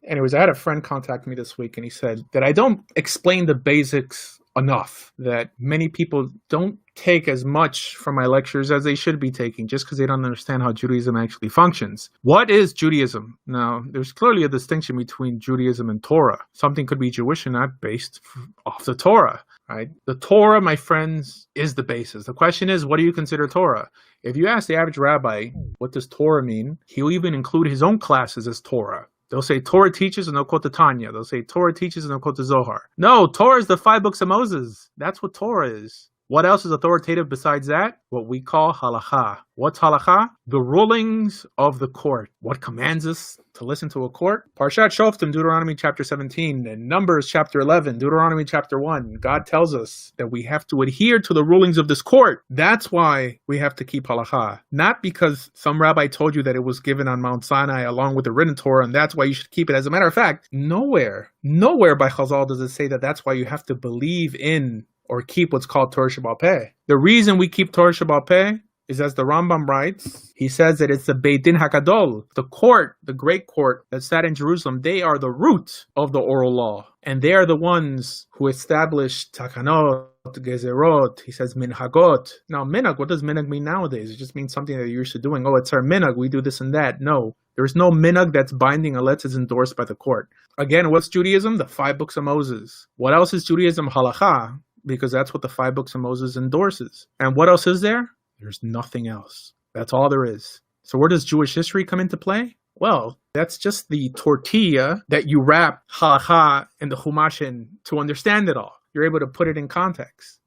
Anyways, I had a friend contact me this week and he said that I don't explain the basics enough, that many people don't take as much from my lectures as they should be taking just because they don't understand how Judaism actually functions. What is Judaism? Now, there's clearly a distinction between Judaism and Torah. Something could be Jewish and not based off the Torah, right? The Torah, my friends, is the basis. The question is, what do you consider Torah? If you ask the average rabbi, what does Torah mean? He'll even include his own classes as Torah. They'll say Torah teaches and they'll quote the Tanya. They'll say Torah teaches and they'll quote the Zohar. No, Torah is the 5 books of Moses. That's what Torah is. What else is authoritative besides that? What we call halakha. What's halakha? The rulings of the court. What commands us to listen to a court? Parshat Shoftim, Deuteronomy chapter 17, and Numbers chapter 11, Deuteronomy chapter 1. God tells us that we have to adhere to the rulings of this court. That's why we have to keep halakha. Not because some rabbi told you that it was given on Mount Sinai along with the written Torah, and that's why you should keep it. As a matter of fact, nowhere by Chazal does it say that that's why you have to believe in or keep what's called Torah Sheba'al Peh. The reason we keep Torah Sheba'al Peh is, as the Rambam writes, he says that it's the Beit Din HaGadol, the court, the great court that sat in Jerusalem. They are the root of the oral law. And they are the ones who established takanot, gezerot, he says minhagot. Now, minhag, what does minhag mean nowadays? It just means something that you're used to doing. Oh, it's our minhag, we do this and that. No, there's no minhag that's binding unless it's endorsed by the court. Again, what's Judaism? The 5 books of Moses. What else is Judaism? Halakha, because that's what the 5 books of Moses endorses. And what else is there? There's nothing else. That's all there is. So where does Jewish history come into play? Well, that's just the tortilla that you wrap halakha and the chumash in to understand it all. You're able to put it in context.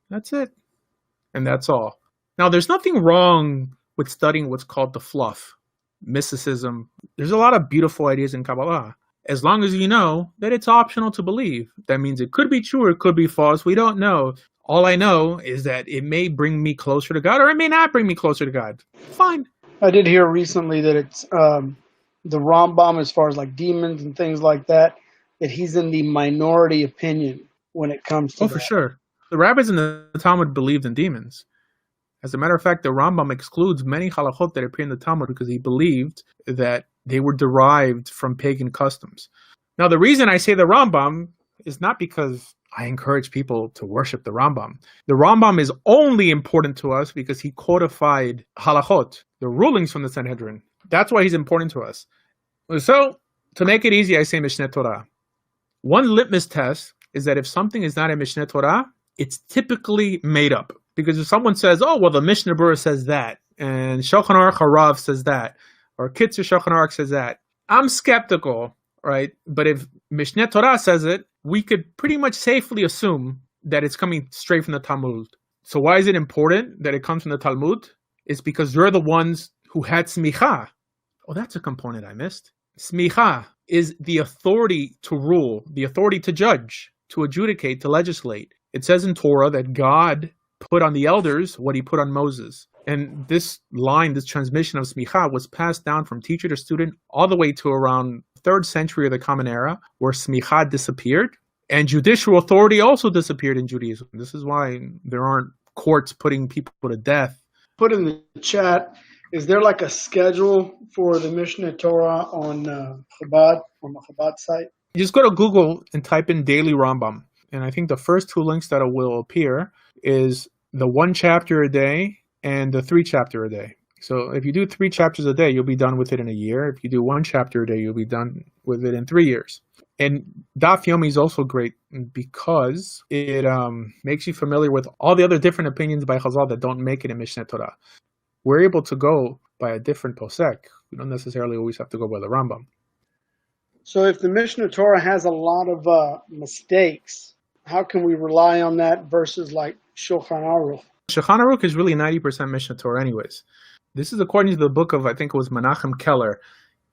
That's it. And that's all. Now, there's nothing wrong with studying what's called the fluff, mysticism. There's a lot of beautiful ideas in Kabbalah. As long as you know that it's optional to believe. That means it could be true or it could be false. We don't know. All I know is that it may bring me closer to God or it may not bring me closer to God. Fine. I did hear recently that it's the Rambam, as far as like demons and things like that he's in the minority opinion when it comes to for sure. The rabbis in the Talmud believed in demons. As a matter of fact, the Rambam excludes many halachot that appear in the Talmud because he believed that they were derived from pagan customs. Now, the reason I say the Rambam is not because I encourage people to worship the Rambam. The Rambam is only important to us because he codified halachot, the rulings from the Sanhedrin. That's why he's important to us. So, to make it easy, I say Mishneh Torah. One litmus test is that if something is not in Mishneh Torah, it's typically made up. Because if someone says, oh, well, the Mishnah Berurah says that, and Shulchan Aruch Harav says that, or Kitzur Shulchan Aruch says that, I'm skeptical, right? But if Mishneh Torah says it, we could pretty much safely assume that it's coming straight from the Talmud. So why is it important that it comes from the Talmud? It's because they're the ones who had smicha. Oh, that's a component I missed. Smicha is the authority to rule, the authority to judge, to adjudicate, to legislate. It says in Torah that God put on the elders what he put on Moses. And this line, this transmission of smicha was passed down from teacher to student all the way to around 3rd century of the Common Era, where smicha disappeared. And judicial authority also disappeared in Judaism. This is why there aren't courts putting people to death. Put in the chat, is there like a schedule for the Mishneh Torah on Chabad, on the Chabad site? You just go to Google and type in Daily Rambam. And I think the first 2 links that will appear is the 1 chapter a day and the 3 chapter a day. So if you do 3 chapters a day, you'll be done with it in a year. If you do 1 chapter a day, you'll be done with it in 3 years. And Daf Yomi is also great because it makes you familiar with all the other different opinions by Chazal that don't make it in Mishneh Torah. We're able to go by a different posek. We don't necessarily always have to go by the Rambam. So if the Mishneh Torah has a lot of mistakes, how can we rely on that versus like Shulchan Aruch? Shulchan Aruch is really 90% Mishneh Torah anyways. This is according to the book of, I think it was Menachem Keller.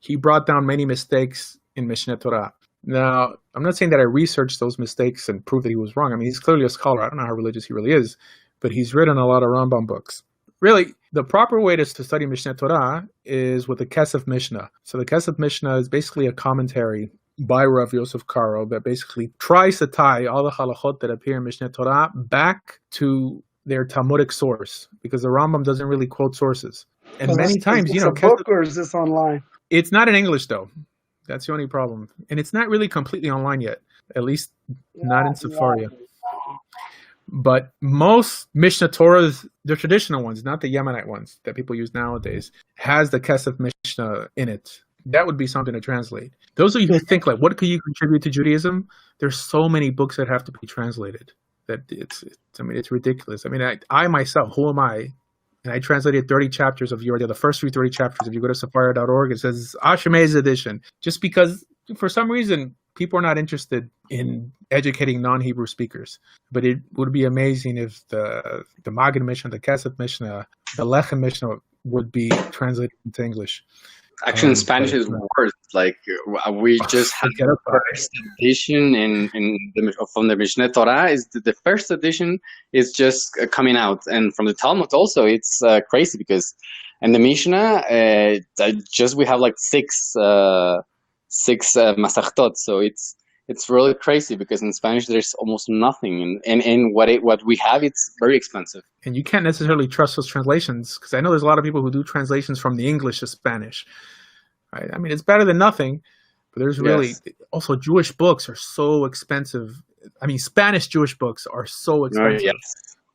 He brought down many mistakes in Mishneh Torah. Now, I'm not saying that I researched those mistakes and proved that he was wrong. I mean, he's clearly a scholar. I don't know how religious he really is, but he's written a lot of Rambam books. Really, the proper way to study Mishneh Torah is with the Kesef Mishnah. So the Kesef Mishnah is basically a commentary by Rav Yosef Karo that basically tries to tie all the halachot that appear in Mishneh Torah back to their Talmudic source, because the Rambam doesn't really quote sources. And many times, is this a book or is this online? It's not in English though. That's the only problem. And it's not really completely online yet, at least not in Not Sefaria. yet. But most Mishnah Torahs, the traditional ones, not the Yemenite ones that people use nowadays, has the Kesef Mishnah in it. That would be something to translate. Those of you who think like, what could you contribute to Judaism? There's so many books that have to be translated that it's ridiculous. I mean, I myself, who am I? And I translated 30 chapters of the first 30 chapters. If you go to Sefaria.org, it says Asher Meza edition. Just because for some reason people are not interested in educating non-Hebrew speakers. But it would be amazing if the Maggid Mishnah, the Kesef Mishnah, the Lechem Mishnah would be translated into English. Actually, in Spanish is worse. Like we just had the first edition from the Mishneh Torah. Is the first edition is just coming out, and from the Talmud also, it's crazy because, and the Mishnah, we have like six masachtot. So it's really crazy because in Spanish there's almost nothing, and what we have, it's very expensive. And you can't necessarily trust those translations because I know there's a lot of people who do translations from the English to Spanish. Right? I mean, it's better than nothing, but there's really also Jewish books are so expensive. I mean, Spanish Jewish books are so expensive.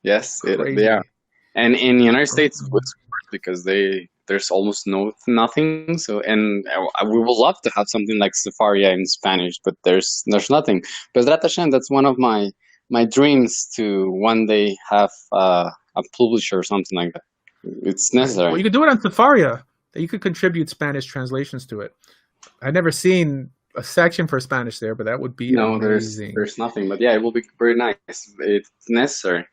Yes, they are. And in the United States, it's worse because there's almost nothing. So, and we would love to have something like Sefaria in Spanish, but there's nothing. Bezrat Hashem, that's one of my dreams to one day have a publisher or something like that. It's necessary. Well, you could do it on Sefaria. You could contribute Spanish translations to it. I've never seen a section for Spanish there, but that would be amazing. There's nothing. But yeah, it will be very nice. It's necessary.